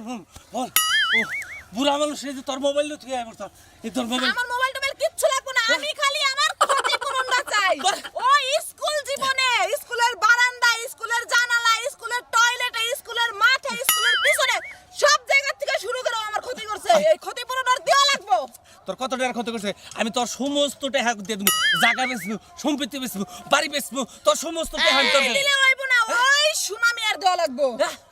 বল ও বুড়া মানুষ এই যে তোর মোবাইল তুই আমার তোর এই তোর মোবাইল আমার মোবাইল কিচ্ছু লাগবে না আমি খালি আমার ক্ষতিপূরণটা চাই ও স্কুল জীবনে স্কুলের বারান্দা স্কুলের জানালা স্কুলের টয়লেটে স্কুলের মাঠে স্কুলের পিছনে সব জায়গা থেকে শুরু করে আমার ক্ষতি করছে এই ক্ষতিপূরণ আর দেওয়া লাগবে তোর কত টাকা ক্ষতি করছে আমি তোর সমস্ত টাকা দিয়ে দেব জায়গা বেচবো সম্পত্তি বেচবো বাড়ি বেচবো তোর সমস্ত টাকা আমি তোর দিলে হইব না ওই সুনামি আর দেওয়া লাগবে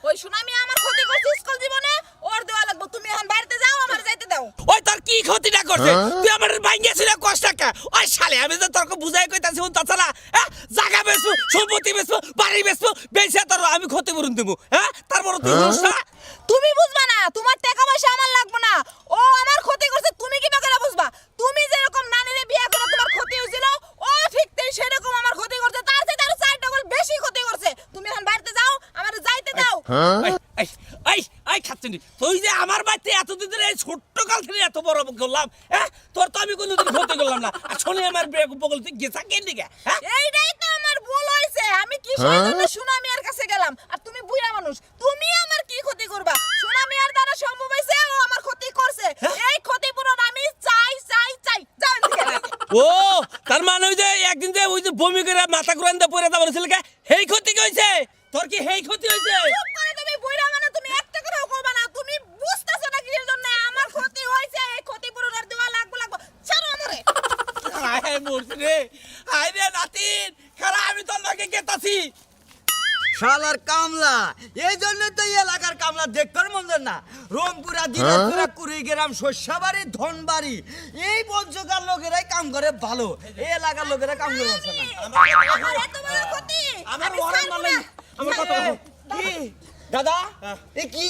ওই সুনামি আমার ক্ষতি করছে স্কুল জীবনে ওর দেওয়া লাগবে তুমি এখন বাড়িতে যাও আমার যাইতে দাও ওই তোর কি ক্ষতিটা করছে তুই আমার ভাঙিয়েছিস কষ্ট টাকা ওই শালে আমি তো তোর বুঝাই কইতাছি তাছাড়া জায়গা বেচবো সম্পত্তি বেচবো বাড়ি বেচবো বেচে তোর আমি ক্ষতিপূরণ দেবো তারপর তুই তুমি বুঝবা না তোমার টাকা পয়সা আমার লাগবে না ও আমার ক্ষতি করছে তুমি কি করে বুঝবা তুমি যেরকম নানিরে বিয়ে করে তোমার ক্ষতি হয়েছিল ও ঠিক সেরকম আমার ক্ষতি করছে তার চেয়ে তার 4 ডবল বেশি ক্ষতি করছে তুমি এখন বাড়িতে যাও আমারে যাইতে দাও এই এই এই খাচ্ছিস তুই যে আমার বাড়িতে এতদিন ধরে এই ছোট্ট কাল থেকে এত বড় করলাম তোর তো আমি কোনোদিন ক্ষতি করলাম না আসলে আমার বগল তুই গেছা কেন দিকে এইটাই তো আমার ভুল হইছে আমি কি জন্য সুনামিয়ার কাছে গেলাম আর তুমি বুইড়া মানুষ তুমি আমার কি ক্ষতি করবা সুনামিয়ার দ্বারা সম্ভব হইছে ও আমার ক্ষতি করছে এই ক্ষতিপূরণ আমি চাই চাই চাই যাও ও তার মানে ওই যে একদিন যে ওই যে বমি করে মাথা ঘুরান দিয়ে পড়ে যাবার ছিল হেই ক্ষতি কইছে তোর কি হেই ক্ষতি হইছে তুমি বুইড়া মানে তুমি একটা কথাও কইবা না তুমি বুঝতাছো না কির জন্য আমার ক্ষতি হইছে এই ক্ষতিপূরণ আর দেওয়া লাগবে ছাড়ো আমারে আয় মরছি রে আয় রে নাতিন খারা আমি তোর নাকে গেতাছি শালার কামলা এই জন্য তো এই এলাকার কামলা দেখবার মন না রংপুরা দিনাজপুরা কুড়িগ্রাম শস্যাবাড়ি ধনবাড়ি এই বঞ্চকার লোকেরাই কাম করে ভালো এই এলাকার লোকেরা কাম করে না আমার এত বড় ক্ষতি আমার ওয়ারেন্ট মানে আমার কথা কি দাদা এ কি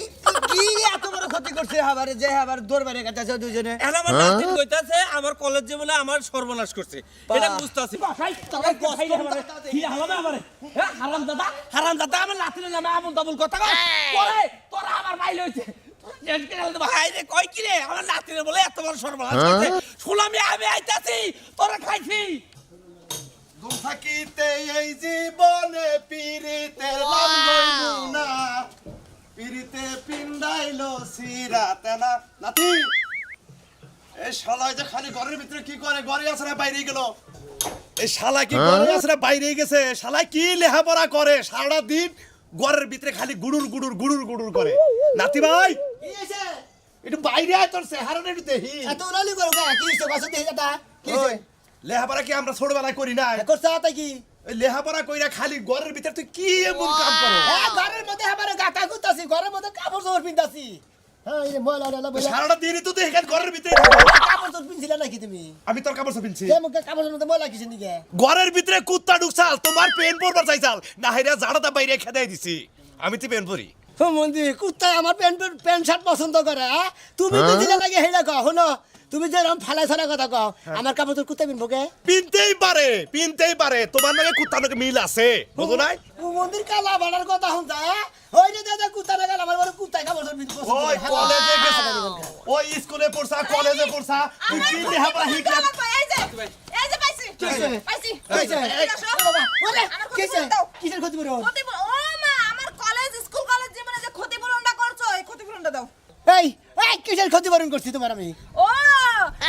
কি এত বড় ক্ষতি করছে হাবারে যে হাবার দরবারে কাছে দুজনে আমার নাতিন কইতাছে আমার কলেজ জীবনে আমার সর্বনাশ করছে এটা বুঝতাছি ভাই তোরা কষ্ট কি হালামে আমারে হারাম দাদা আমার নাতিনের নামে আবুল তাবুল কথা কয় পরে তোরা আমার বাইল হইছে ভাই রে কই কি রে আমার নাতিনের বলে এত বড় সর্বনাশ করছে শুলামি আমি আইতাছি তোরা খাইছি তুমি থাকিতে এই জীবনে পীড়িতের নাম লইবো না পীড়িতে পিন্ডাইলো সিরাতে না নাতি এই শালা যে খালি ঘরের ভিতরে কি করে ঘরে আছে না বাইরে গেল এই শালা কি ঘরে আছে না বাইরে গেছে শালা কি লেখাপড়া করে সারা দিন ঘরের ভিতরে খালি গুড়ুর গুড়ুর গুড়ুর গুড়ুর করে নাতি ভাই কি হইছে একটু বাইরে আয় তোর চেহারাটা একটু দেখি এত উলালি করো কি হইছে বাসা দেই দাদা কি হইছে লেখাপড়া কি আমরা ছোটবেলায় করি না করছ তাই কি ওই লেখাপড়া কইরা খালি ঘরের ভিতরে তুই কি এমন কাম করো ঘরের মধ্যে হাবারে গাটা গুতাছি ঘরের মধ্যে কাপড় চোপড় পিনতাছি হ্যাঁ এই ময়লা টয়লা বইলা সারাটা দিনই তো তুই এখানে ঘরের ভিতরে কাপড় চোপড় পিনছিলা নাকি তুমি আমি তোর কাপড় পিনছি যে মুখে কাপড়ের মধ্যে ময়লা কিসের দিকে ঘরের ভিতরে কুত্তা ঢুকছাল তোমার পেন পরবার চাইছাল না হাইরা জাড়াটা বাইরে খেদাই দিছি আমি তো পেন পরি মন্দি কুত্তায় আমার প্যান্ট শার্ট পছন্দ করে তুমি বুঝিলে লাগে হেলা কও হলো তুমি যে রকম ফালাই ছড়া কথা কও আমার কাপড় তোর কুত্তা পিনবো কে পিনতেই পারে তোমার নাকি কুত্তার নাকি মিল আছে বুঝো নাই মন্দির কালা বাড়ার কথা শুনতা ওই যে দাদা কুত্তা না গেল আমার বড় কুত্তায় কাপড় পিনবো ওই কলেজে গেছে ওই স্কুলে পড়ছা কলেজে পড়ছা তুই কি লেখাপড়া শিখলা এই যে পাইছি পাইছি বাবা ওরে কিসের ক্ষতি করো ও মা আমার কলেজ স্কুল কলেজ জীবনে যে ক্ষতিপূরণটা করছো এই ক্ষতিপূরণটা দাও এই এই কিসের ক্ষতিপূরণ করছি তোমার আমি ও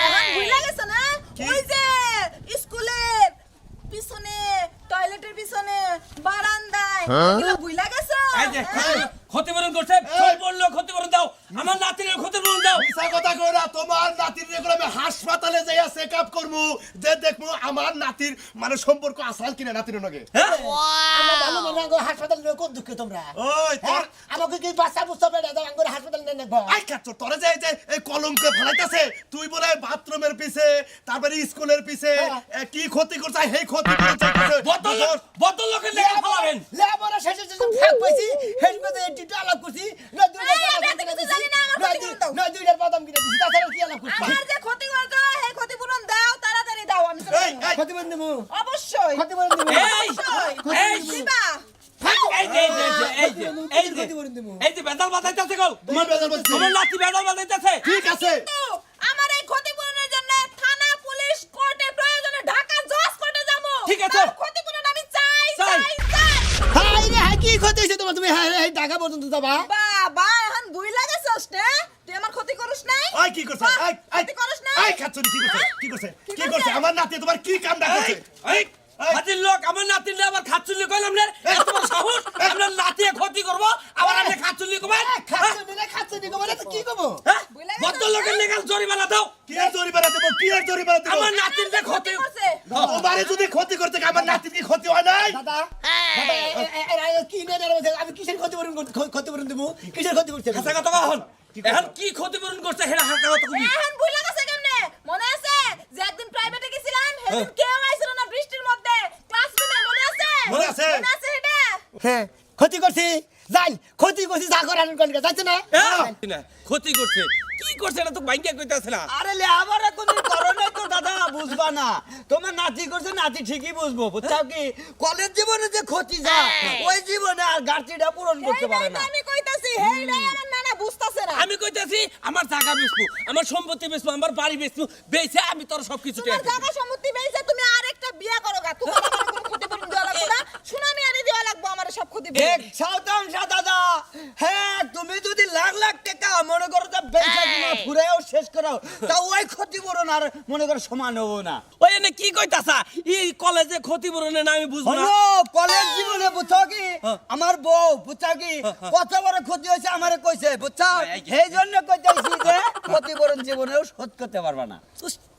এখন ভুলে গেছো না ওই যে স্কুলের পিছনে টয়লেটের পিছনে বারান্দায় এগুলো ভুলে গেছো এই যে ক্ষতিপূরণ করছে সব বললো ক্ষতিপূরণ দাও আমার নাতিনের ক্ষতিপূরণ দাও মিছা কথা কইরা তোমার নাতির রেগুলো আমি হাসপাতালে যাইয়া চেকআপ করবো যে দেখবো আমার নাতির মানে সম্পর্ক আসাল কিনা নাতির নাকি আমরা ভালো মনে হয় হাসপাতাল নিয়ে কোন দুঃখে তোমরা ওই তোর আমাকে কি বাচ্চা বুঝতে পারে দাও আঙ্গুর হাসপাতাল নিয়ে নেবো আই কাচ্চো তোরে যে এই কলঙ্কে ফেলাইতাছে তুই বলে বাথরুমের পিছে তারপরে স্কুলের পিছে কি ক্ষতি করছ এই ক্ষতি করছ বোতল লোকের লেখা ফলাবেন লেবরা শেষে শেষে ভাগ পাইছি হেড মধ্যে এটিটা আলাপ করছি না দুইটার বাদাম কিনে দিছি তাছাড়া কি আলাপ করছি আমার যে ক্ষতি করছো এই ক্ষতিপূরণ দাও তাড়াতাড়ি দাও আমি ক্ষতিপূরণ দেবো অবশ্যই ক্ষতিপূরণ দেবো এই দিবা এই যে বেদাল বাজাইতেছে গো তোমার বেজাল বলছি তোমার নাতি বেদাল বাজাইতেছে ঠিক আছে আমার এই ক্ষতিপূরণের জন্য থানা পুলিশ কোর্টে প্রয়োজনে ঢাকা জজ কোর্টে যাবো ঠিক আছে। ক্ষতিপূরণ আমি চাই চাই। চাই চাই হাই রে হাই কি ক্ষতি হইছে তোমার তুমি হাই টাকা পর্যন্ত যাবা বাবা এখন ভুইলা গেছো করিস না? তুই আমার ক্ষতি করিস নাই? ওই কি করছে এই ক্ষতি করিস নাই? এই খাচ্ছনি কি করছে কি করছে কি কি করছে করছে? আমার নাতি তোমার কি কামটা করছে এই হাতির লোক আমার নাতির আবার খাচ্ছুলি কইলাম না এত বড় সাহস আমরা নাতিয়ে ক্ষতি করব আবার আপনি খাচ্ছুলি কবেন খাচ্ছনি কো মানে কি কবো কত লোকের লেগাল জরিমানা দাও কি আর জরিমানা দেব কি আর জরিমানা দেব আমার নাতির যে ক্ষতি করছে? তোমারে যদি ক্ষতি করতে আমার নাতির কি ক্ষতি হয় নাই দাদা কি নেই আমি কিসের ক্ষতিপূরণ দেবো কিসের ক্ষতি করছে হাসা কথা কখন এখন কি ক্ষতিপূরণ করছে হেরা হাসা কথা কবি এখন ভুলে গেছে কেমনে? মনে আছে যে একদিন প্রাইভেটে গেছিলাম সেদিন কেউ আইছিল না বৃষ্টির মধ্যে ক্লাসরুমে মনে আছে? মনে আছে? মনে আছে এটা? হ্যাঁ ক্ষতি করছি যাই ক্ষতি করছি যা করার কোনকে যাচ্ছে না না ক্ষতি করছে কি করছে এটা তো বাইকে কইতাছে না আরে লে আবার কোন করোনা তো দাদা বুঝবা না তোমার নাতি করছে নাতি ঠিকই বুঝবো বুঝছো কি কলেজ জীবনে যে ক্ষতি যায় ওই জীবনে আর গার্জিটা পূরণ করতে পারে এইটাই তো না আমি কইতাছি, এইটাই আমার নানা বুঝতাছে না। আমি কইতাছি আমার জায়গা বেচবো আমার সম্পত্তি বেচবো আমার বাড়ি বেচবো বেচে আমি তোর সবকিছু তোমার টের জায়গা সম্পত্তি বেইছে তুমি আরেকটা বিয়ে করো গা। তোমার আমার কোনো ক্ষতিপূরণ দেওয়া লাগবে না। সুনামি আনি দেওয়া লাগবে আমার সব ক্ষতিপূরণ। এক শতাংশ দাদা হ্যাঁ তুমি যদি লাখ লাখ টাকা মনে করো তা বেচা কিনা ঘুরেও শেষ করো তা ওই ক্ষতিপূরণ আর মনে করো সমান হবো না ওই এনে কি কইতাছা এই কলেজে ক্ষতিপূরণে না আমি বুঝবো না হলো কলেজ জীবনে বুঝছো কি আমার বউ বুঝছো কি কত বড় ক্ষতি হয়েছে আমারে কইছে বুঝছো এই জন্য কইতেছি যে ক্ষতিপূরণ জীবনেও শোধ করতে পারবা না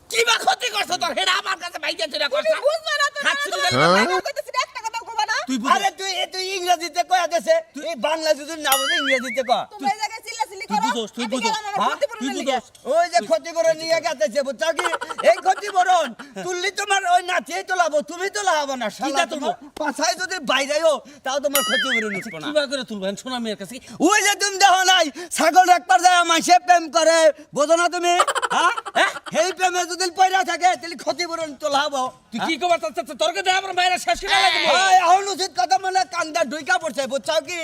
কি বা ক্ষতি করছ তোর হেরা আমার কাছে বাইকে চলে তুমি করছ বুঝবে না তো, নানা, হাত তোমার ছুড়ে আমি কইতাছি না, একটা কথাও কইবা না। তুই আরে তুই ইংরেজিতে কয়া দেছে তুই বাংলা যদি না বুঝে ইংরেজিতে ক তোমরা এই জায়গায় চিল্লাচিল্লি তুই করো, বুঝোস, তুই আমি বুঝোস। গেলাম আমার হ্যাঁ? ক্ষতিপূরণের তুই লিগে। বুঝোস। ওই যে ক্ষতিপূরণ নিয়ে গেছে বুঝছো কি এই ক্ষতিপূরণ তুললি তোমার ওই নাতিয়ে তোলাবো তুমি তোলা হবে না শালা কিটা তুলবো? তোমার পাছায় যদি বাইরেও তাও তোমার ক্ষতিপূরণ উঠবো না কি বা করে তুলবেন সোনা মেয়ের কাছে ওই যে তুমি দেখো নাই ছাগল একবার যায় মাসে প্রেম করে বোঝো না তুমি হ্যাঁ সেই প্রেমে যদি পয়রা থাকে তাহলে ক্ষতিপূরণ তোলা হবো তুই কি কবার তোর কাছে আমার বাইরে শেষ করে লাগবে এখন উচিত কথা মানে কান্দা ঢুইকা পড়ছে বুঝছো কি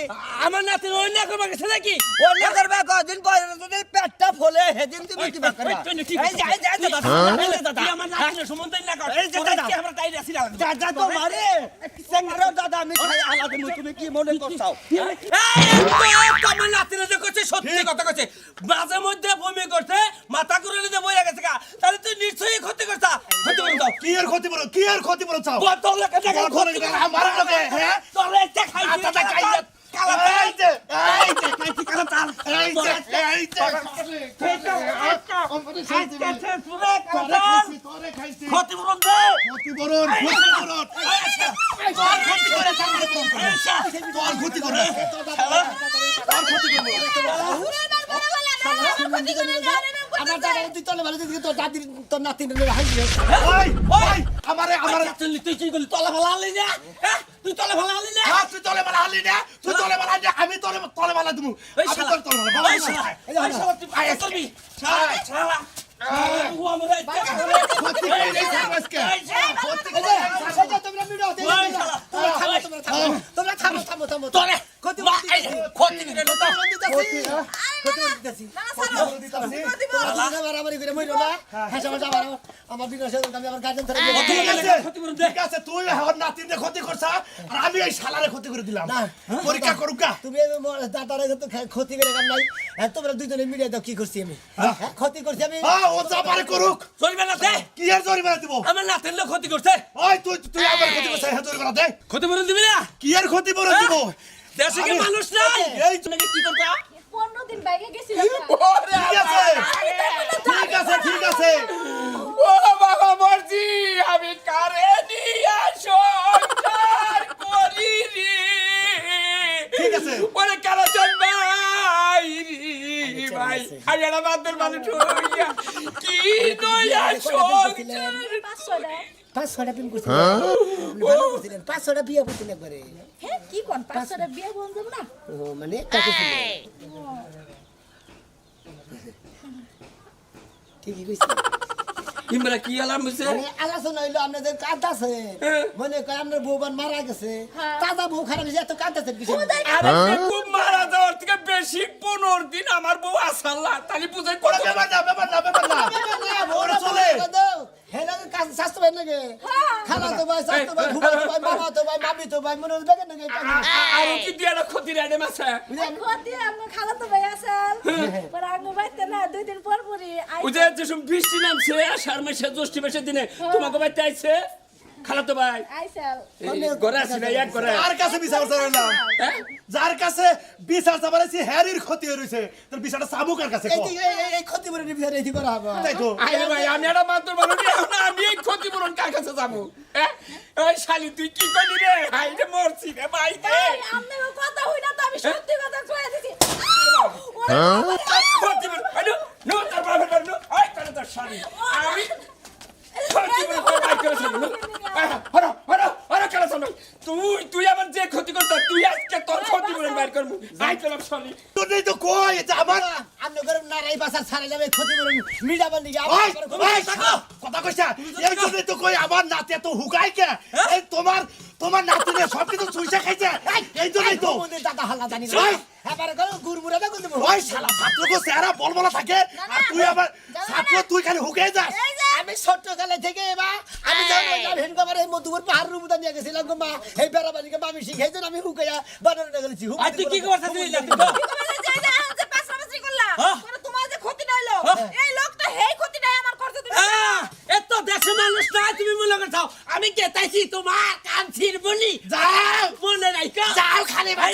আমার নাতির ওই না করবা গেছে নাকি ওর লেখার বা কদিন পরে যদি পেটটা ফলে সেদিন তুমি কি ব্যাপার এই যে দাদা তুই আমার নাতির সম্বন্ধে না কর এই যে তোরা দাদা। কি আমরা তাই রাসি লাগবে দাদা তো মারে সেঙ্গারো দাদা আমি খাই আলাদা তুমি কি মনে করছাও আমার নাতিরা যে করছে সত্যি কথা করছে মাঝে মধ্যে বমি করছে মাথা করে নিতে বইয়া গেছে গা তাহলে তুই নিশ্চয়ই ক্ষতি করছা ক্ষতি করে দাও কি আর ক্ষতিপূরণ চাও তোর লোকে দেখা ক্ষতি করে আমার লোকে হ্যাঁ তোর একটা খাইছি আচ্ছা খাইছে কালা এই যে খাইছি কালা তাল এই যে এই যে তোরে খাইছি ক্ষতিপূরণ দে ক্ষতিপূরণ তোর ক্ষতি করে তোর ক্ষতি করবো সুরের বার করে বলে না, আমার ক্ষতি করে না, আর এরকম আমার করতেছে। দাদা তুই তলে ভালো তোর দাদির তোর নাতি হাসি ওই ওই আমারে আমারে তুই কি করলি তলা ভালো আনলি না তুই তলা ভালো আনলি না তুই তলে মালা হালি না তুই তলে মালা আমি তোরে তলে মালা দেবো ওই আমি শালা তোর তলে মালা ওই শালা ওই শালা তুই আয় করবি শালা শালা ও আমরা ক্ষতি করে দিয়েছে আজকে ক্ষতি করে তোমরা ভিডিও তোমরা থামো তোরে ক্ষতি ক্ষতি করে দাও ক্ষতিপূরণ দে ঠিক আছে তুই আমার নাতিনে ক্ষতি করছ আর আমি এই শালারে ক্ষতি করে দিলাম পরীক্ষা করুক গা তুমি দাদারা তো ক্ষতি করে কাম নাই তোমরা দুইজনে মিলে দাও কি করছি আমি ক্ষতি করছি আমি ও যা পারে করুক চলবে না দে কি আর জরিমানা দিব আমার নাতির লোক ক্ষতি করছে ওই তুই আমার ক্ষতি করছ হ্যাঁ জরিমানা দে ক্ষতিপূরণ দিবি না কি আর ক্ষতিপূরণ দিব দেশে কি মানুষ নাই এই নাকি কি করবা 15 দিন বাইরে গেছিলাম না। ঠিক আছে ঠিক আছে ঠিক আছে ও বাবা মর্জি আমি কারে নিয়া সংসার করি রে ঠিক আছে। ওরে কারা ভাই রে ভাই আমি একটা বাদের মানুষ হইয়া কি নয়া সংসার 500 টাকা। 5-6টা প্রেম করছিলেন 5-6টা বিয়ে করছিলেন একবারে হ্যাঁ কি কোন 500 টাকা বিয়ে বন্ধ যাব না? ও মানে কাকে ছিল ঠিকই কইছি ইমরা কি আলাম হইছে মানে আলোচনা হইলো আপনাদের কাঁদাছে মনে কয় আপনার বউবান মারা গেছে তাজা বউ খারাপ হয়েছে এত কাঁদাছেন কিছু আরে খুব মারা যাওয়ার থেকে বেশি 15 দিন আমার বউ আসাল্লা তালি বুঝাই কত ব্যাপার না ওরা চলে হেলা স্বাস্থ্য ভাই নাকি খালা তো ভাই সাতো ভাই ফুফা তো ভাই মামা তো ভাই মামি তো ভাই মনে বেগে নাকি আর কি দিয়ে না ক্ষতি রে মাসা ক্ষতি আমার খালাতো ভাই আছেন পরে আঙ্গু বাইতে না 2 দিন পর পরই ওই যে যেসব বৃষ্টি নামছে আষাঢ় মাসে জ্যৈষ্ঠ মাসের দিনে তোমাকে বাইতে আইছে খালাতো ভাই আইসাল ঘরে আসি না এক করে আর কাছে বিচার চাইলাম যার কাছে বিচার চাইছি হ্যারির ক্ষতি হইছে তোর বিচারটা সাবুকার কাছে কো এই ক্ষতি করে বিচার এই করা হবে তাই তো আরে ভাই আমি একটা মাত্র বলো না আমি এই ক্ষতিপূরণ কার কাছে যাবো ওই শালি তুই কি করলি রে হাই রে মরছি রে ভাই রে আপনি কথা হই না তো আমি সত্যি কথা কয়ে দিছি ক্ষতিপূরণ আরে নো তার বাবা নো আই করে তার শালি আমি ক্ষতিপূরণ করে ভাই করে শুনো হরো হরো হরো কেন শুনো তুই আমার যে ক্ষতি করছ তুই আজকে তোর ক্ষতিপূরণ বাইর করবো যাই করলাম শালি তুই তো কই যে আমার আপনি করে নারাই বাসার ছাড়া যাবে ক্ষতি করে মিডাবার দিকে ওই ওই কথা কইছা এই জন্যই তো কই আমার নাতি এত হুকাই কে এই তোমার নাতিনে সবকিছু চুইসা খাইছে এই জন্যই তো মন্দির দাদা হাল্লা জানি না ওই! এবারে করে গুরমুরা দা কিন্তু ওই শালা ছাত্রকে চেহারা বলবলা থাকে আর তুই আবার ছাত্র তুই খালি হুকাই যাস আমি ছোট্ট কালে থেকে এবার আমি যখন হেনকাবার এই মধুপুর পাহাড় রুমুদা নিয়ে গেছিলাম গো মা এই বেড়াবাড়িকে মামি শিখাইছেন আমি হুকাইয়া বানানো গেছি আর তুই কি করছ তুই জানিস তো যাই যা যে পাঁচরামাসি করলা পরে তোমার যে ক্ষতিটা হইলো এই লোকটা হেই ক্ষতিটাই আমার করতে তুমি এত দেশের মানুষ না তুমি মনে করছো আমি কে তাইছি তোমার কানছির বলি যাও মনে রাখো যাও খালি ভাই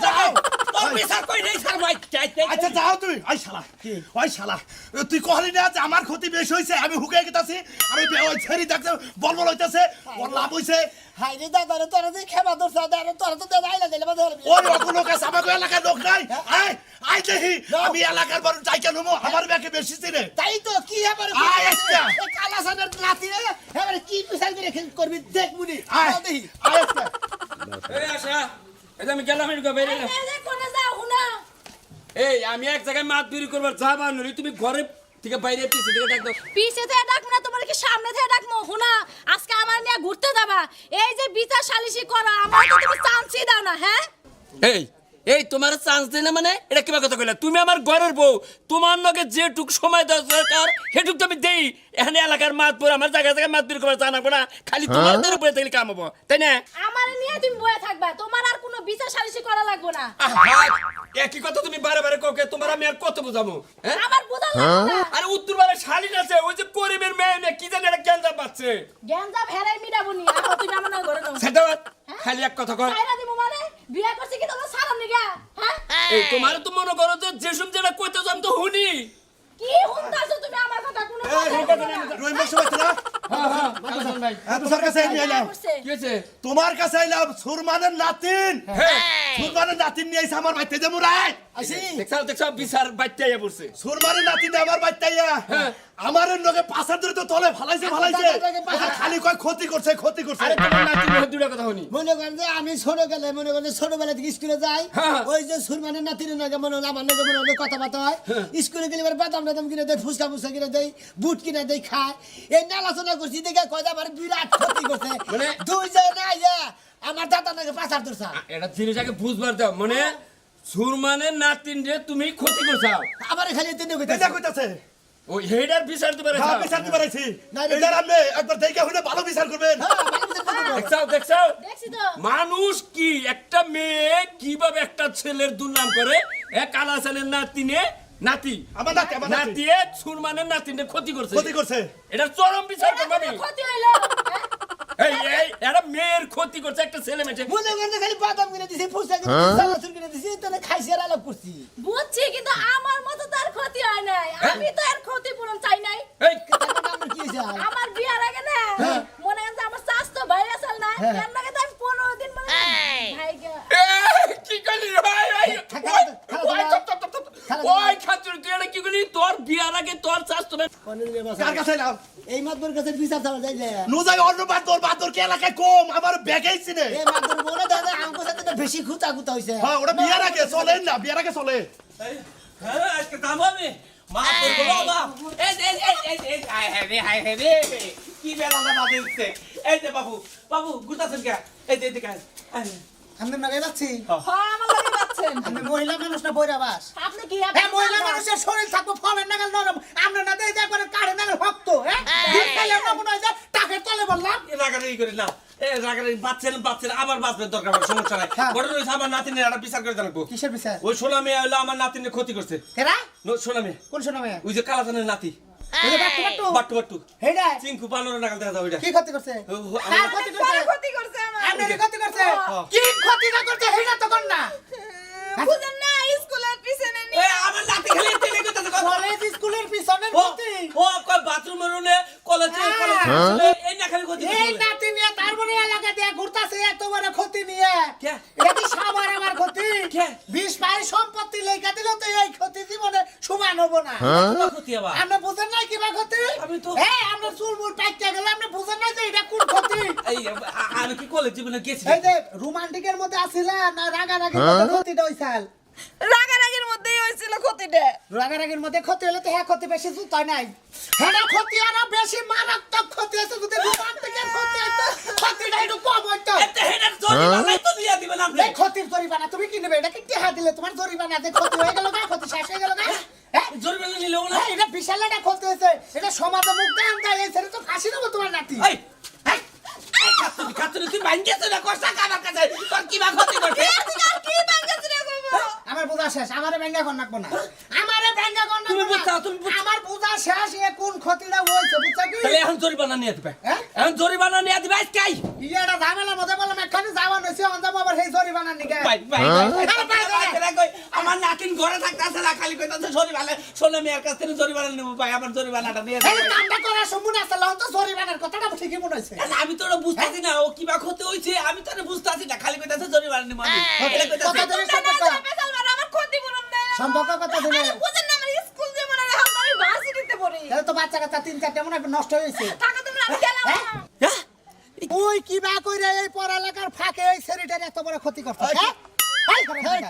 যাও তোর বিচার কই নাই স্যার ভাই আচ্ছা যাও তুই ওই শালা তুই কহলি না যে আমার ক্ষতি বেশি হইছে আমি হুকাই গেতাছি আমি ওই ছেড়ি দেখতে বলবল হইতাছে ওর লাভ হইছে হাই রে দাদা রে তোরা যে খেবা দোষ দাদা রে তোরা তো দাদা আইলা দিলে বাদে ওই রকম লোক আছে আমাকে এলাকার লোক নাই আই দেখি আমি এলাকার বড় চাইকা নেবো আমার ব্যাকে বেশি চিনে তাই তো কি এবারে আয় আজকে। এই কালাসানের নাতি রে এবারে কি পিছাল করে করবি দেখ মুনি আয় দেখি আয় আজকে। এই আসা এই আমি গেলাম এর বাইরে এই যে কোনে যাও হুনা এই আমি এক জায়গায় মাছ বিক্রি করবার যাবা নলি তুমি ঘরে থেকে বাইরে পিছে থেকে ডাক দাও পিছে থেকে ডাকবো না তোমার কি সামনে থেকে ডাকবো হুনা আজকে আমার নিয়ে ঘুরতে যাবা এই যে বিচার সালিশি করা আমার তো তুমি চান্সই দাও না হ্যাঁ এই তোমার চান্স দেয় না মানে এটা কিবা কথা কইলা তুমি আমার ঘরের বউ তোমার লগে যেটুক সময় দেওয়া দরকার সেটুক তো আমি দেই এখানে এলাকার মাছ পর আমার জায়গা জায়গায় মাছ বিক্রি করবার জানাবো না খালি তোমাদের উপরে থাকলে কাম হবো তাই না আমার নিয়ে তুমি বয়ে থাকবা তোমার আর কোনো বিচার সালিশি করা লাগবে না একই কথা তুমি বারে বারে কোকে তোমার আমি আর কত বুঝাবো হ্যাঁ আমার বুঝা লাগবে না আরে উত্তর বারে শালীন আছে ওই যে করিমের মেয়ে কি জানি একটা গ্যাঞ্জাম পাচ্ছে গেন্দা ভেড়াই মিটাবো নি আর তুমি আমার না ঘরে নাও সেটা খালি এক কথা কয় সাইরা দিমু মানে বিয়া করছি কি তোমার সারাম নিগা হ্যাঁ এই তোমার তো মনে করো যে যেসব যেটা কইতেছ আমি তো শুনি কি হুনতাছো তুমি আমার কথা কোনো রুই মাছ হইছে না তোমার কাছে আমি এলাম কি হয়েছে তোমার কাছে আইলাম সুরমানের নাতিন সুরমানের নাতিন নিয়ে আইছে আমার বাইতে যে মুরাই আসি দেখছাও বিচার বাইতে পড়ছে সুরমানের নাতিন আমার বাইতাইয়া আমার লগে পাছার ধরে তো তলে ফালাইছে খালি কয় ক্ষতি করছে আরে তোমার নাতি দুটা কথা শুনি মনে করেন যে আমি ছোট গেলে মনে করেন ছোটবেলা থেকে স্কুলে যাই ওই যে সুরমানের নাতির নাকি মনে হলো আমার নাকি মনে হলো কথাবার্তা হয় স্কুলে গেলে এবার বাদাম টাদাম কিনে দেয় ফুচকা ফুচকা কিনে দেয় বুট কিনে দেয় খায় এই নালাচনা করছি দেখে কয় যে আমার বিরাট ক্ষতি করছে মানে? দুই জন আইয়া আমার দাদা নাকি পাচার ধরছা এটা জিনিস আগে বুঝবার দাও মানে সুরমানের নাতিন রে তুমি ক্ষতি করছাও আমার খালি তিন এটা কইতাছে ওই হেডার বিচার দিবার হ্যাঁ বিচার দিতে পারছি এটার আপনি একবার দেখে হলে ভালো বিচার করবেন দেখছাও দেখছি তো মানুষ কি একটা মেয়ে কিভাবে একটা ছেলের দুর্নাম করে এক কালা ছেলের নাতি আমার নাতি নাতিয়ে সুরমানের নাতিনে ক্ষতি ক্ষতি করছে এটা চরম বিচার করবো আমি ক্ষতি হইলো এই এটা মেয়ের ক্ষতি করছে একটা ছেলে মেয়ে মনে করেন যে খালি বাদাম কিনে দিছি ফুচকা কিনে দিছি চানাচুর কিনে দিছি তাহলে খাইছি আর আলাপ করছি বুঝছি কিন্তু আমার মতো তার ক্ষতি হয় নাই আমি তো এর ক্ষতিপূরণ চাই নাই এই তাহলে আমার কি হয়েছে আর? আমার বিয়ার আগে না মনে হয় যে আমার স্বাস্থ্য ভাই আসল না এর নাকি তো আমি 15 দিন মানে ভাইগা কি করলি ভাই ওই খাতুর তুই এটা কি করলি তোর বিয়ার আগে তোর স্বাস্থ্য কার কাছে এলাম এই মাতবর কাছে বিচার চাওয়া যায় যে নু যাই অন্য বাদর কে এলাকায় কম আমার ব্যাগেইছি নে এই মাতবর বলে দাদা আমগো সাথে তো বেশি খুঁতা হইছে হ্যাঁ ওটা বিয়ার আগে চলেন না বিয়ার আগে চলে হ্যাঁ আজকে কাম হবে মা করবো বাবা এই হাই রে কি বেলা না দিচ্ছে এই যে বাবু গুতাছেন কে এই যে দেখেন আমি নাগাই যাচ্ছি হ্যাঁ আমার লাগে যাচ্ছে করছেন আমি মহিলা মানুষ না বইরা বাস আপনি কি হ্যাঁ মহিলা মানুষের শরীর থাকবো ফমের নাগাল নরম আমরা না দেই একবারে কাড়ে নাগাল শক্ত হ্যাঁ দুধ খাইলে আমরা মনে হয় যে টাকের তলে বললাম রাগারাগি করি না রাগারাগি বাচ্চেন আবার বাঁচবেন দরকার হবে, সমস্যা নাই। ঘটনা হয়েছে আমার নাতিনের একটা বিচার করে জানাবো। কিসের বিচার ওই সোনা মেয়ে হলো আমার নাতিনের ক্ষতি করছে। কেরা সোনা মেয়ে কোন শোনা মেয়ে ওই যে কালাচানের নাতি ওই যে বাট্টু বাট্টু বাট্টু হেডা চিঙ্কু 15 নাগাল দেখা যাবে ওইটা। কি ক্ষতি করছে কার ক্ষতি করছে ক্ষতি করছে আমার আপনার ক্ষতি করছে কি ক্ষতি না করছে হেডা তো কোন না বুঝেন না স্কুলের পিছনে নিয়ে আমার নাতি খালি তেলে করতেছে কলেজ স্কুলের পিছনের ও ক্ষতি কই বাথরুমের রুমে কলেজে এই না খালি ক্ষতি এই করছে। নাতি নিয়ে তারপরে এলাকা দিয়ে ঘুরতাছে এত বড় ক্ষতি নিয়ে কে? এটা কি সাবার আমার ক্ষতি কে? 20 পাই সম্পত্তি লেখা দিল তো এই ক্ষতি জীবনে সমান হবো না তোমার ক্ষতি আবার আমরা বুঝেন না কিবা ক্ষতি আমি তো- এই আমরা চুলমুল পাইতে গেলে আমরা বুঝেন না যে এটা কোন ক্ষতি এই আমি কি কলেজ জীবনে গেছি এই যে রোমান্টিকের মধ্যে আসিলা না রাগারাগির মধ্যে ক্ষতিটা হইছাল রাগারাগির মধ্যেই হয়েছিল ক্ষতিটা রাগারাগির মধ্যে ক্ষতি হলে তো হ্যাঁ ক্ষতি বেশি জুতায় নাই হ্যাঁ ক্ষতি আরো বেশি মারাত্মক ক্ষতি আছে যদি রোমান্টিকের ক্ষতি হইতো ক্ষতিটা একটু কম হইতো এতে হেডার জরিমানাই তো দিয়া দিবেন আপনি। এই ক্ষতির জরিমানা তুমি কি নেবে এটা কি টেহা দিলে তোমার জরিমানা দিয়ে ক্ষতি হয়ে গেল না ক্ষতি শেষ হয়ে গেল না হ্যাঁ জরিমানা নিলেও না। হ্যাঁ, এটা বিশাল একটা ক্ষতি হয়েছে এটা সমাজে মুখ দেন দেয় এই ছেলে তো ফাঁসি নেবো তোমার নাতি এই এই খাতুনি তুই ভাঙ্গেছ না কষ্ট আমার কাছে তোর কি বা ক্ষতি করছে। আর কি বাঙ্গাছে রে বাবা আমার বুঝা শেষ আমারে ব্যাঙ্গা কর নাকবো না আমারে ব্যাঙ্গা কর তুমি নাকবো বুঝাও, না তুমি বুঝাও। আমার বুঝা শেষ এ কোন ক্ষতিটা হয়েছে বুঝছো কি তাহলে এখন জরিমানা নিয়ে দিবে হ্যাঁ? এখন জরিমানা নিয়ে দিবে আজকাই ইয়েটা ঝামেলার মধ্যে বললাম এখানে যাওয়া নইছে অঞ্জাম আবার সেই জরিমানা নিকে ভাই ভাই আরে ভাই, ভাই। আমার নাতিন ঘরে থাকতেছে না খালি কইতাছে জরিমানা শোনা মেয়ের কাছ থেকে জরিমানা নেব ভাই আমার জরিমানাটা নিয়ে এই দিবে। কামটা করার সম্মুখ আছে লহন তো জরিমানার কথাটা ঠিকই মনে হইছে আমি তো ওটা বুঝতাছি না ও কিবা ক্ষতি হইছে আমি তো এটা বুঝতাছি না খালি কইতাছে জরিমানা নেব আমি এটা কইতাছে কথা দিলে সম্পর্ক পেছাল মারা আমার ক্ষতিপূরণ দেয় না। সম্পর্ক কথা দিলে আরে বুঝেন না আমার স্কুল জীবনে এখন আমি ভার্সিটিতে পড়ি তাহলে তো বাচ্চা কাচ্চা 3-4টা মনে হয় নষ্ট হয়েছে টাকা তোমরা আমি গেলাম হ্যাঁ? হ্যাঁ? ওই কি বা কইরা এই পড়ালেখার ফাঁকে এই ছেলেটার এত বড় ক্ষতি করছে হ্যাঁ এই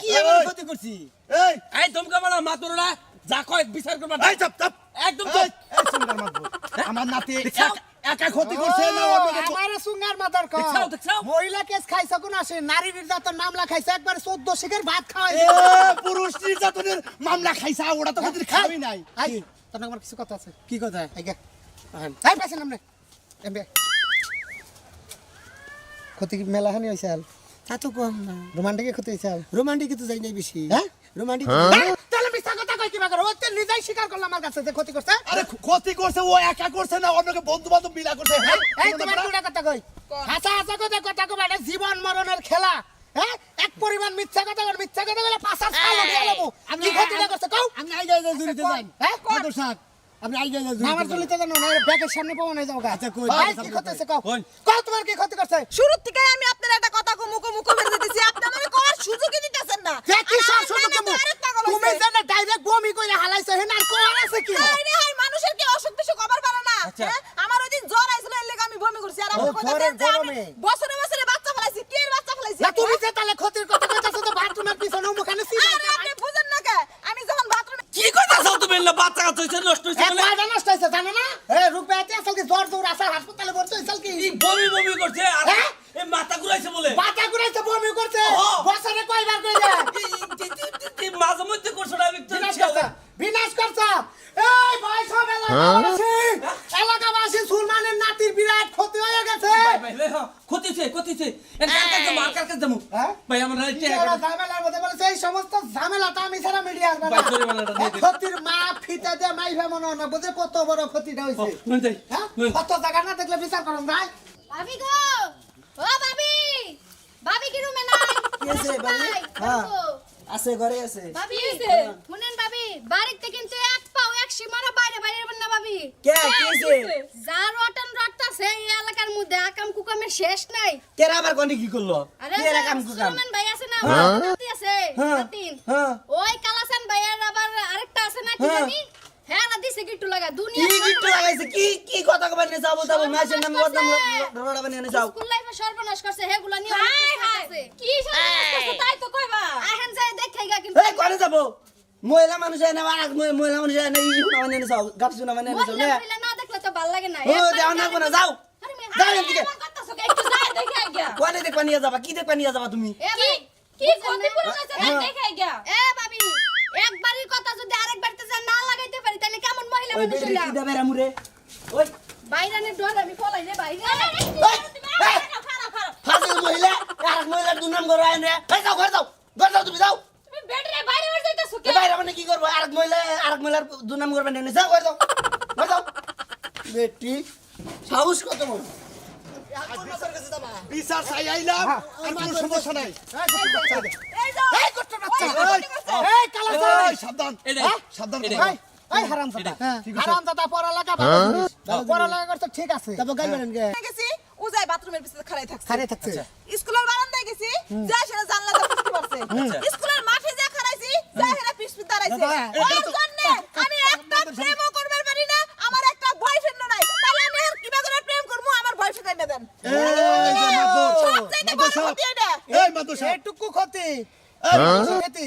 কি এমন ক্ষতি করছি এই এই তোমকে বলা মাতুররা যা কয় বিচার করবা এই চাপ চাপ একদম এই এই সুন্দর মাতবো আমার নাতি একা ক্ষতি করছে না অন্য আমারে সুঙ্গার মাদার কো দেখছাও, দেখছাও? মহিলা কেস খাইছে কোন আসে নারী নির্যাতন মামলা খাইছে একবার 14 শিখের ভাত খাওয়াই এ পুরুষ নির্যাতনের মামলা খাইছা ওটা তো কদিন খাবি নাই আই তোর আমার কিছু কথা আছে কি কথা আইগা আই পাছেন আমনে এমবে ক্ষতি মেলা হানি হইছাল তা তো কম না রোমান্টিক ক্ষতি হইছাল রোমান্টিক তো যাই নাই বেশি হ্যাঁ রোমান্টিক তাহলে মিথ্যা কথা কই কিবা করো ওতে নিজেই স্বীকার করলাম আমার কাছে যে ক্ষতি করছে আরে ক্ষতি করছে ও একা করছে না অন্যকে বন্ধু বান্ধব মিলা করছে হ্যাঁ এই তোমার দুটা কথা কই হাসা হাসা কথা কই এটা জীবন মরণের খেলা হ্যাঁ এক পরিমাণ মিথ্যা কথা বলে পাছার ছাল উঠিয়ে লবো কি ক্ষতিটা করছে কও আমি আই যাই জুরিতে যাই হ্যাঁ কত সাক আপনি আই যাই না, জুরিতে আমার চলিতে জানো না ব্যাগের সামনে পাবো না যাও আচ্ছা, কই, ভাই কই, কি কই, ক্ষতি হচ্ছে কও কই। কও তোমার কি ক্ষতি করছে শুরু থেকে আমি আপনার একটা কথা মুখো বেঁধে দিছি আপনি আমারে করার সুযোগই দিতেছেন না কে কি সব আর শুধু আপনার তুমি আরেক পাগল তুমি হইছে। জানো ডাইরেক্ট বমি কইরা হালাইছো হেন আর কোয়ার আছে কি হাই রে হাই, মানুষের কি অসুখ বিসুখ হবার পারে না আচ্ছা। হ্যাঁ? আমার ওই দিন জ্বর আইছিল এর লেগে আমি বমি করছি আর আপনি ও, কইতাছেন জ্বরের যে আমি গরমে। বছরে বছরে বাচ্চা ফলাইছি কে এর বাচ্চা ফলাইছি না তুমি যে তাহলে ক্ষতির কথা কইতাছো তো বাথরুমের পিছনে মুখানে আরে আপনি বুঝেন না কে আমি যখন বাথরুমে কি কইতাছ তুমি না বাচ্চা কাচ্চা হইছে নষ্ট হইছে এক বলে পায়টা নষ্ট হইছে জানো না এ রূপে আসল কি জ্বর দৌড় আসা হাসপাতালে ভর্তি হইছাল কি এই বমি বমি করছে আর হ্যাঁ? এই মাথা ঘুরাইছে বলে বাতা ঘুরাইছে বমি করছে ও। বছরে কয়বার কইলা মাঝে মধ্যে করছো না আমি তো বিনাশ ইচ্ছা করছে হয়। বিনাশ করছে এই ভাই সব এলাকাবাসী এলাকাবাসী সুলমানের নাতির বিরাট ক্ষতি হয়ে গেছে ভাই ভাই লে, হ্যাঁ, ক্ষতি হইছে এর কাছে যাবো আর কাছে যাবো হ্যাঁ? ভাই আমরা এই কি এরা ঝামেলার মধ্যে বলেছে এই সমস্ত ঝামেলাটা আমি ছাড়া মিডিয়া আসবে না ভাই, জরিমানাটা দিয়ে দিন। ক্ষতির মা ফিতে দিয়ে মাইভে মনে হয় না বুঝে কত বড় ক্ষতিটা হয়েছে নুন যাই হ্যাঁ নুন। কত জায়গা না দেখলে বিচার করুন ভাই ভাবি গো ও ভাবি ভাবি কি রুমে নাই কি আছে, ভাবি? হ্যাঁ। আছে ঘরে আছে ভাবি শুনেন ভাবি বাড়িতে কিন্তু এক পাও এক সীমানা বাইরে বাইরে হবেন না ভাবি কে কি আছে যার রটন রটতাছে এই এলাকার মধ্যে আকাম কুকামের শেষ নাই কেরা আবার কোন কি করলো আরে কি এরকম কুকাম সুলেমান ভাই আছে না হ্যাঁ। নাতি আছে হ্যাঁ। নাতিন হ্যাঁ। ওই কালাসান ভাইয়ের আবার আরেকটা আছে না কি হ্যাঁ। জানি হ্যাঁ না দিছে গিট্টু লাগা কি দুনিয়া গিট্টু লাগাইছে কি কি কথা কবার নিয়ে যাবো যাবো মাসের নামে বদনাম রড়া বানিয়ে যাও স্কুল লাইফে সর্বনাশ করছে হেগুলা নিয়ে হাই হাই কি সর্বনাশ করছে তাই তো কইবা আহেন যায় দেখাই গা কিন্তু এই করে যাবো মহিলা মানুষ এনে আর মহিলা মানুষ এনে ই শুনা মানে এনে যাও গাছ শুনা মানে এনে যাও মহিলা মহিলা না দেখলে তো ভালো লাগে না ও যাও না কোনা যাও আরে মেয়ে, যাও এদিকে এমন করতাছো কে? একটু যাই দেখে আইগা কোনে দেখবা নিয়ে যাবা কি দেখবা নিয়ে যাবা তুমি এ ভাই কি ক্ষতিপূরণ আছে তাই দেখে আইগা মানুষ হইলাম। দেবে রামুরে ওই বাইরানের ডর আমি পলাই রে বাইরে ফাজিল মহিলা আর মহিলার দুনাম করে আইনে এই যাও ঘর যাও তুমি যাও তুমি বেডরে বাইরে বের যাইতাছো এ বাইরে মানে কি করবো আরেক মহিলার দুনাম করবেন না যাও ঘর যাও বেটি সাহস কত বড় বিচার চাই আইলাম আর কোনো সমস্যা নাই এই যাও এই কষ্ট বাচ্চা এই কালা এই, সাবধান এটা সাবধান এটা ভাই এই হারামজাদা হারামজাদা পড়ালেখা ভালো জিনিস পড়ালেখা করতে ঠিক আছে তবে গাল মারেন গে গেছি উজাই বাথরুমের পিছনে খাড়াই থাকছে খারে থাকছে স্কুলের বারান্দায় গেছি যা সেটা জানলাতে পিছতে পারছে স্কুলের মাঠে যা খাড়াইছি যা সেটা পিছতে দাঁড়াইছে ওর জন্য আমি একটা প্রেমও করবার পারি না আমার একটা বয়ফ্রেন্ড নাই তাহলে আমি আর কিবা করে প্রেম করব আমার বয়ফ্রেন্ড এনে দেন এই যে মাদুর সবচাইতে বড় ক্ষতি এটা। এই মাদুর সাহেব এটুকু ক্ষতি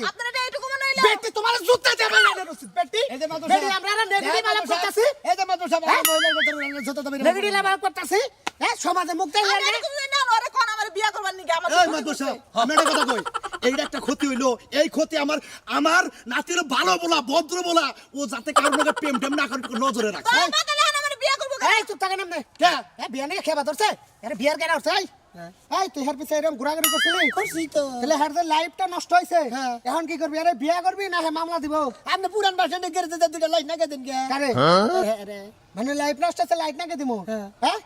আপনার এটা এইটুকু মনে হইলো বেটি তোমার জুতা দেবে না রসিদ বেটি বেটি আমরা নেগেটিভ আলাপ করতেছি এই যে মাদুর সাহেব মহিলার ভিতরে জুতা দেবে নেগেটিভ আলাপ করতেছি হ্যাঁ সমাজে মুখ দেয় আমি এটা তুমি না ওরে কোন আমার বিয়া করবার নিকে আমার এই মাদুর সাহেব আমি একটা কথা কই এইটা একটা ক্ষতি হইলো এই ক্ষতি আমার নাতির ভালো বলা ভদ্র বলা ও যাতে কারোর লগে প্রেম টেম না করে নজরে রাখে তোর মাথা দেখেন আমার বিয়া করব এই চুপ থাকেন না কে হ্যাঁ বিয়া নাকি খেবা ধরছে আরে বিয়ার কেন হচ্ছে এই তুই হের পিছে এরকম ঘোরাঘুরি করছিলি করছি তো তাহলে হের যে লাইফটা নষ্ট হইছে এখন কি করবি আরে বিয়া করবি না হে মামলা দিব আপনি পুরান বাসা নিয়ে গেড়ে দিতে দুইটা লাইট নাকে দিন কে আরে আরে মানে লাইফ নষ্ট হচ্ছে লাইট নাকে দিমু হ্যাঁ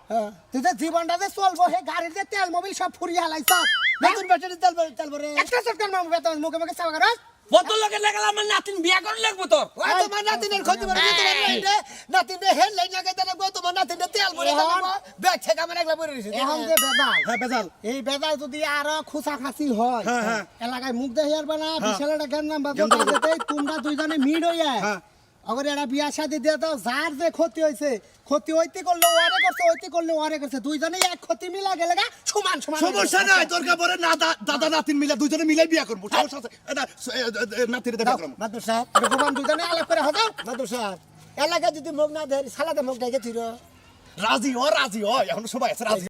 তুই যে জীবনটা যে চলবো হে গাড়ির যে তেল মোবিল সব ফুরিয়ে হালাইছ নতুন ব্যাটারি তেল ভরে একটা সরকার মামু বেতন মুখে মুখে চাওয়া করস বদল লাগে লাগালে আমার নাতিন বিয়া করে লাগবো তোর ওই তোমার নাতিনের ক্ষতি করে দিতে পারবে নাতিনে হেল লাইট নাকে দেন গো তোমার নাতিনে তেল ভরে দেব ব্যাগ থেকে আমার একলা পড়ে রইছে এখন যে বেজাল হ্যাঁ বেজাল এই বেজাল যদি আরো খুশাখাসি হয় হ্যাঁ, হ্যাঁ। এলাকায় মুখ দেখে পারবে না বিশাল একটা জ্ঞান নাম জ্ঞান নাম বাবা তোমরা দুইজনে মিট হইয়া হ্যাঁ। অগরে একটা বিয়া শাদি দিয়ে দাও যার যে ক্ষতি হয়েছে ক্ষতি হইতে করলে ওয়ারে করছে হইতে করলে ওয়ারে করছে দুইজনে এক ক্ষতি মিলা গেলে গা সমান সমান সমস্যা নাই দরকার পড়ে না দাদা নাতিন মিলে দুজনে মিলে বিয়া করবো সমস্যা আছে এটা নাতির বিয়া করবো মাদুর সাহেব এটা গোবান দুইজনে আলাপ করে হতো মাদুর সাহেব এলাকায় যদি মুখ না দেয় সালাতে মুখ দেখে থির রাজি ও এখন সবাই আছে রাজি